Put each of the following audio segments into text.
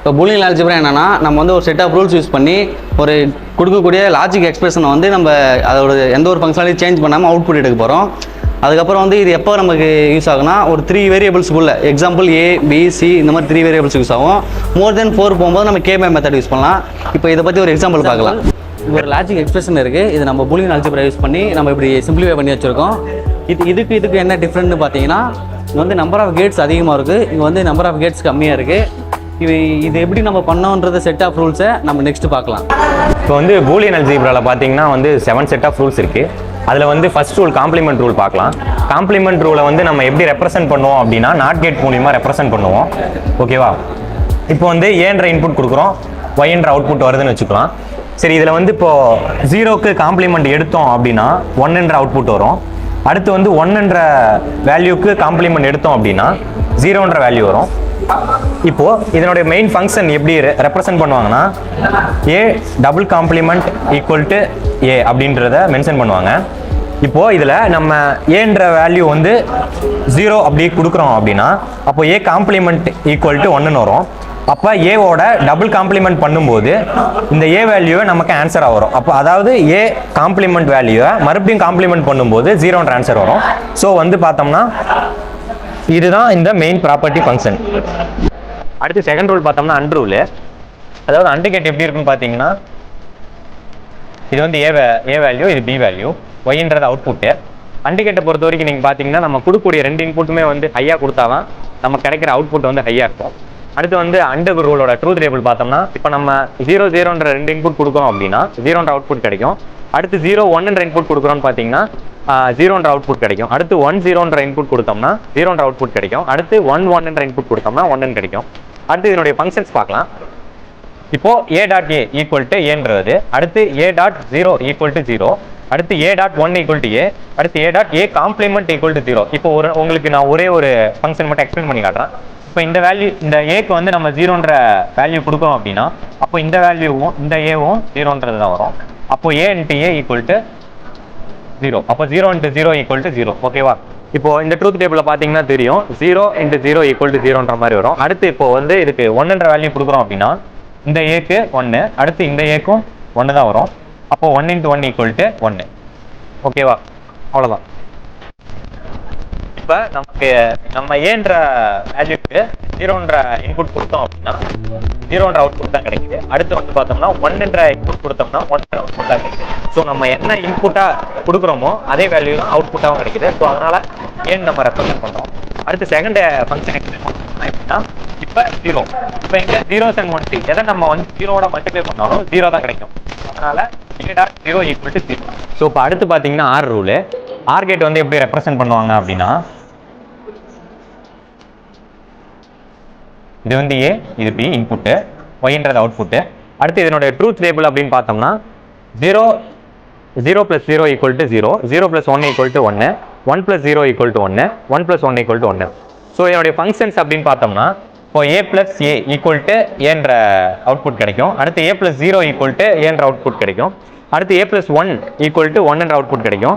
இப்போ Boolean algebra என்னன்னா நம்ம வந்து ஒரு செட் ஆஃப் ரூல்ஸ் யூஸ் பண்ணி ஒரு கொடுக்கக்கூடிய லாஜிக் எக்ஸ்பிரஷனை வந்து நம்ம அதோட எந்த ஒரு ஃபங்க்ஷனாலையும் சேஞ்ச் பண்ணாமல் அவுட்புட் எடுக்க போகிறோம். அதுக்கப்புறம் வந்து இது எப்போ நமக்கு யூஸ் ஆகுனா ஒரு 3 வேரியபிள்ஸுக்குள்ள எக்ஸாம்பிள் A B C இந்த மாதிரி 3 வேரியபிள்ஸ் யூஸ் ஆகும். மோர் தென் 4 போகும்போது நம்ம K-பை மெத்தட் யூஸ் பண்ணலாம். இப்போ இதை பற்றி ஒரு எக்ஸாம்பிள் பார்க்கலாம். ஒரு லாஜிக் எக்ஸ்பிரஷன் இருக்குது. இது நம்ம பூலியன் அல்ஜிப்ரா யூஸ் பண்ணி நம்ம இப்படி சிம்பிளிஃபை பண்ணி வச்சுருக்கோம். இதுக்கு என்ன டிஃப்ரெண்ட்னு பார்த்தீங்கன்னா இது வந்து நம்பர் ஆஃப் கேட்ஸ் அதிகமாக இருக்குது, இங்கே வந்து நம்பர் ஆஃப் கேட்ஸ் கம்மியாக இருக்குது. இது எப்படி நம்ம பண்ணோன்றது செட் ஆஃப் ரூல்ஸை நம்ம நெக்ஸ்ட் பார்க்கலாம். இப்போ வந்து பூலியன் அல்ஜிப்ராவில் பார்த்தீங்கன்னா வந்து 7 செட் ஆஃப் ரூல்ஸ் இருக்குது. அதில் வந்து ஃபர்ஸ்ட் ரூல் காம்ப்ளிமெண்ட் ரூல் பார்க்கலாம். காம்ப்ளிமெண்ட் ரூலை வந்து நம்ம எப்படி ரெப்ரசென்ட் பண்ணுவோம் அப்படின்னா நாட் கேட் மூலியமாக ரெப்ரசென்ட் பண்ணுவோம். ஓகேவா? இப்போ வந்து ஏன்ற இன்புட் கொடுக்குறோம், ஒய்ன்ற அவுட்புட் வருதுன்னு வச்சுக்கலாம். சரி, இதில் வந்து இப்போது 0க்கு காம்ப்ளிமெண்ட் எடுத்தோம் அப்படின்னா 1என்ற அவுட்புட் வரும். அடுத்து வந்து 1என்ற வேல்யூக்கு காம்ப்ளிமெண்ட் எடுத்தோம் அப்படின்னா 0என்ற வேல்யூ வரும். இப்போது இதனுடைய மெயின் ஃபங்க்ஷன் எப்படி ரெப்ரசென்ட் பண்ணுவாங்கன்னா A double complement equal to A அப்படின்றத மென்ஷன் பண்ணுவாங்க. இப்போது இதில் நம்ம ஏன்ற வேல்யூ வந்து 0 அப்படி கொடுக்குறோம் அப்படின்னா அப்போ A காம்ப்ளிமெண்ட் ஈக்குவல் டு 1ன்னு வரும். அப்போ ஏவோட டபுள் காம்ப்ளிமெண்ட் பண்ணும்போது இந்த A வேல்யூவை நமக்கு ஆன்சராக வரும். அப்போ அதாவது A காம்ப்ளிமெண்ட் வேல்யூவை மறுபடியும் காம்ப்ளிமெண்ட் பண்ணும்போது 0ன்ற ஆன்சர் வரும். ஸோ வந்து பார்த்தோம்னா இதுதான் இந்த மெயின் ப்ராப்பர்ட்டி ஃபங்க்ஷன். அடுத்து செகண்ட் ரூல் பார்த்தோம்னா அண்ட் ரூல். அதாவது அண்ட் கேட் எப்படி இருக்குன்னு பார்த்தீங்கன்னா இது வந்து ஏ வேல்யூ, இது பி வேல்யூ, ஒய்ன்றது அவுட்புட்டு. அண்ட் கேட்டை பொறுத்த வரைக்கும் நீங்கள் பார்த்தீங்கன்னா நம்ம கொடுக்கக்கூடிய 2 இன்புட்டுமே வந்து ஹையாக கொடுத்தாதான் நம்ம கிடைக்கிற அவுட்புட் வந்து ஹையாக இருக்கும். அடுத்து வந்து அண்ட் ரூலோட ட்ரூத் டேபிள் பார்த்தோம்னா இப்போ நம்ம 0 0ன்ற 2 இன்புட் கொடுக்குறோம் அப்படின்னா 0ன்ற அவுட்புட் கிடைக்கும். அடுத்து 0 1ன்ற இன்புட் கொடுக்குறோன்னு பார்த்தீங்கன்னா 0ன்ற அவுட்புட் கிடைக்கும். அடுத்து 1 0ன்ற இன்புட் கொடுத்தோம்னா 0ன்ற அவுட்புட் கிடைக்கும். அடுத்து 1 1ன்ற இன்புட் கொடுத்தோம்னா 1ன்னு கிடைக்கும். அடுத்து இதனுடைய ஃபங்க்ஷன்ஸ் பார்க்கலாம். இப்போ A dot A equal to ஏன்றது, அடுத்து A டாட் 0 ஈக்குவல் டு 0, அடுத்து A dot 1 equal to A, அடுத்து A dot A complement equal to 0. இப்போ உங்களுக்கு நான் ஒரே ஒரு ஃபங்க்ஷன் மட்டும் எக்ஸ்பிளைன் பண்ணி காட்டுறேன். இப்போ இந்த வேல்யூ, இந்த ஏக்கு வந்து நம்ம 0ன்ற வேல்யூ கொடுக்குறோம் அப்படின்னா அப்போ இந்த வேல்யூவும் இந்த ஏவும் 0ன்றது தான் வரும். அப்போ A into A equal to 0. அப்போ 0 இன்ட்டு 0 ஈக்குவல் டு 0. ஓகேவா? இப்போ இந்த ட்ரூத் டேபிளில் பார்த்தீங்கன்னா தெரியும் 0 இன்ட்டு 0 ஈக்குவல் டு 0ன்ற மாதிரி வரும். அடுத்து இப்போ வந்து இதுக்கு 1ன்ற வேல்யூ கொடுக்குறோம் அப்படின்னா இந்த ஏக்கு 1, அடுத்து இந்த ஏக்கும் 1 தான் வரும். அப்போ 1 இன்ட்டு 1 ஈக்குவல் டு 1. ஓகேவா? அவ்வளோதான். இப்போ நம்ம ஏன்ற வேல்யூக்கு 0ன்ற இன்புட் கொடுத்தோம் அப்படின்னா 0ன்ற அவுட்புட் தான் கிடைக்குது. அடுத்து வந்து பார்த்தோம்னா 1ன்ற இன்புட் கொடுத்தோம்னா 1ன்ற அவுட்புட் தான் கிடைக்குது. ஸோ நம்ம என்ன இன்புட்டாக கொடுக்குறோமோ அதே வேல்யூ தான் அவுட்புட்டாகவும் கிடைக்குது. ஸோ அதனால ஏன் நம்ம ரெப்ரசென்ட் பண்ணுறோம். அடுத்து செகண்ட் ஃபங்க்ஷன் எக்ஸ்பிளைன் பண்ணோம்னா எப்படின்னா இப்போ 0, இப்போ இங்கே 0s and 1s எதை நம்ம வந்து 0வோட மல்டிப்ளை பண்ணாலும் 0 தான் கிடைக்கும். அதனால A dot 0 equal to 0. So இப்போ அடுத்து பார்த்தீங்கன்னா ஆர் ரூலு. ஆர் கேட் வந்து எப்படி ரெப்ரசென்ட் பண்ணுவாங்க அப்படின்னா இது வந்து A, இது B இன்புட்டு, ஒய்ன்றது அவுட்புட்டு. அடுத்து இதனுடைய ட்ரூத் டேபிள் அப்படின்னு பார்த்தோம்னா 0 + 0 equal to 0, 0 + 1 equal to 1, 1 + 0 equal to 1, 1 + 1 equal to 1. So என்னுடைய ஃபங்க்ஷன்ஸ் அப்படின்னு பார்த்தோம்னா இப்போ A + A ஈக்குவல் டு ஏன்ற அவுட்புட் கிடைக்கும். அடுத்து A + 0 ஈக்குவல் டு ஏன்ற அவுட்புட் கிடைக்கும். அடுத்து A + 1 ஈக்குவல் டு 1 என்ற அவுட்புட் கிடைக்கும்.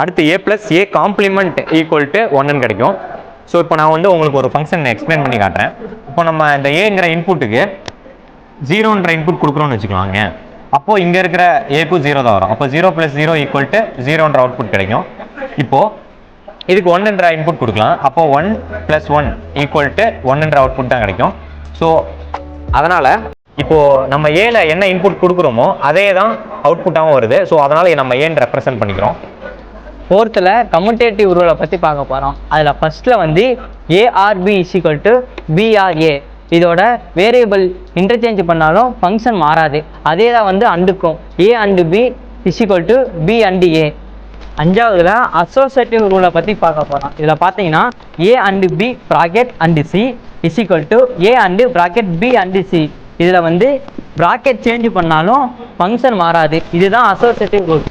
அடுத்து A + A complement equal to 1ன்னு கிடைக்கும். ஸோ இப்போ நான் வந்து உங்களுக்கு ஒரு ஃபங்க்ஷன் எக்ஸ்பிளைன் பண்ணி காட்டுறேன். இப்போ நம்ம இந்த ஏங்கிற இன்புட்டுக்கு 0ன்ற இன்புட் கொடுக்குறோன்னு வச்சுக்கலாங்க. அப்போ இங்கே இருக்கிற ஏக்கும் 0 தான் வரும். அப்போ 0 + 0 ஈக்குவல் டு 0ன்ற அவுட்புட் கிடைக்கும். இப்போ இதுக்கு 1ன்ற இன்புட் கொடுக்கலாம். அப்போ 1 + 1 ஈக்குவல் டு 1ன்ற அவுட்புட் தான் கிடைக்கும். ஸோ அதனால இப்போ நம்ம ஏல என்ன இன்புட் கொடுக்குறோமோ அதே தான் அவுட்புட்டாகவும் வருது. ஸோ அதனால நம்ம ஏன் ரெப்ரசென்ட் பண்ணிக்கிறோம். ஃபோர்த்தில் கம்யூட்டேட்டிவ் ரூலை பற்றி பார்க்க போகிறோம். அதில் ஃபஸ்ட்டில் வந்து ARB = BRA. இதோட வேரியபிள் இன்டர்சேஞ்ச் பண்ணாலும் ஃபங்க்ஷன் மாறாது. அதே தான் வந்து அண்டுக்கும் A and B = B and A. அஞ்சாவதுல அசோசியேட்டிவ் ரூலை பற்றி பார்க்க போகிறோம். இதில் பார்த்தீங்கன்னா A and B bracket and C = A and bracket B and C. இதில் வந்து ப்ராக்கெட் சேஞ்ச் பண்ணாலும் ஃபங்க்ஷன் மாறாது. இதுதான் அசோசியேட்டிவ் ரூல்.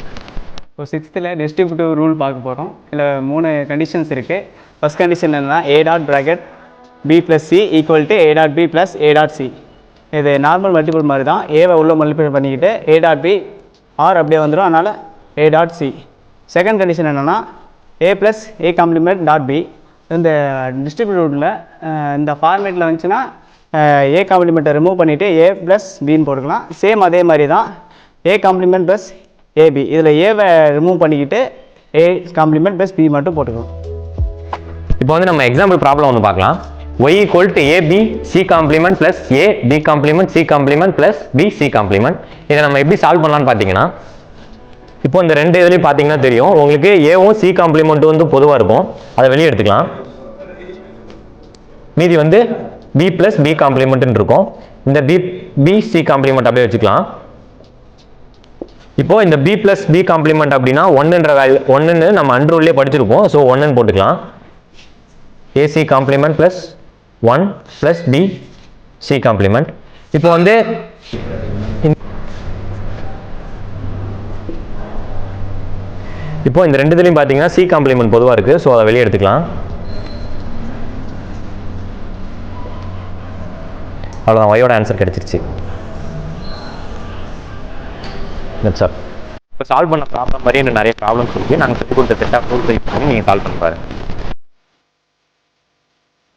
இப்போ 6th டிஸ்ட்ரிபியூட்டிவ் ரூல் பார்க்க போகிறோம். இதில் 3 கண்டிஷன்ஸ் இருக்குது. ஃபர்ஸ்ட் கண்டிஷன் என்னன்னா A dot bracket B + C equal to A dot B + A dot C. இது நார்மல் மல்டிபிள் மாதிரி தான். ஏவை உள்ள மல்டிபிள் பண்ணிக்கிட்டு A டாட் B ஆர் அப்படியே வந்துடும். அதனால் A dot C. Second condition என்னென்னா A + A complement dot B. இந்த டிஸ்ட்ரிபியூட்டிவ்ல இந்த ஃபார்மேட்டில் வந்துச்சுன்னா ஏ காம்ப்ளிமெண்ட்டை ரிமூவ் பண்ணிவிட்டு ஏ ப்ளஸ் பின்னு போட்டுக்கலாம். சேம் அதே மாதிரி தான் ஏ காம்ப்ளிமெண்ட் ப்ளஸ் ஏபி. இதில் ஏவை ரிமூவ் பண்ணிக்கிட்டு ஏ காம்ப்ளிமெண்ட் ப்ளஸ் பி மட்டும் போட்டுக்கணும். இப்போ வந்து நம்ம எக்ஸாம்பிள் ப்ராப்ளம் ஒன்று பார்க்கலாம். y equal to A B C complement plus A B complement C complement plus B C complement. இதை நம்ம எப்படி சால்வ் பண்ணலாம்னு பார்த்தீங்கன்னா, இப்போ இந்த ரெண்டு இதுலையும் பார்த்தீங்கன்னா தெரியும் உங்களுக்கு ஏவும் சி காம்ப்ளிமெண்ட்டும் வந்து பொதுவாக இருக்கும். அதை வெளியே எடுத்துக்கலாம். மீதி வந்து பி ப்ளஸ் பி காம்ப்ளிமெண்ட்னு இருக்கும். இந்த பி சி காம்ப்ளிமெண்ட் அப்படியே வச்சுக்கலாம். இப்போ இந்த பி ப்ளஸ் பி காம்ப்ளிமெண்ட் அப்படின்னா ஒன்றுன்ற வேல்யூ ஒன்றுன்னு நம்ம அன்ரூல்லே படிச்சிருப்போம். ஸோ ஒன்றுன்னு போட்டுக்கலாம். A C complement plus 1 plus B C complement. இப்போ வந்து இந்த ரெண்டு இதுலையும் பார்த்தீங்கன்னா சி காம்ப்ளிமெண்ட் பொதுவாக இருக்குது. ஸோ அதை வெளியே எடுத்துக்கலாம். அவ்வளோதான், ஒயோட ஆன்சர் கிடைச்சிருச்சு. That's all. இப்போ சால்வ் பண்ண ப்ராப்ளம் மாதிரி இன்னும் நிறைய ப்ராப்ளம்ஸ் இருக்குது. நாங்கள் சொல்லி கொடுத்த செட் ஆஃப் ரூல்ஸ் யூஸ் பண்ணி நீங்கள் சால்வ் பண்ணி பாருங்கள்.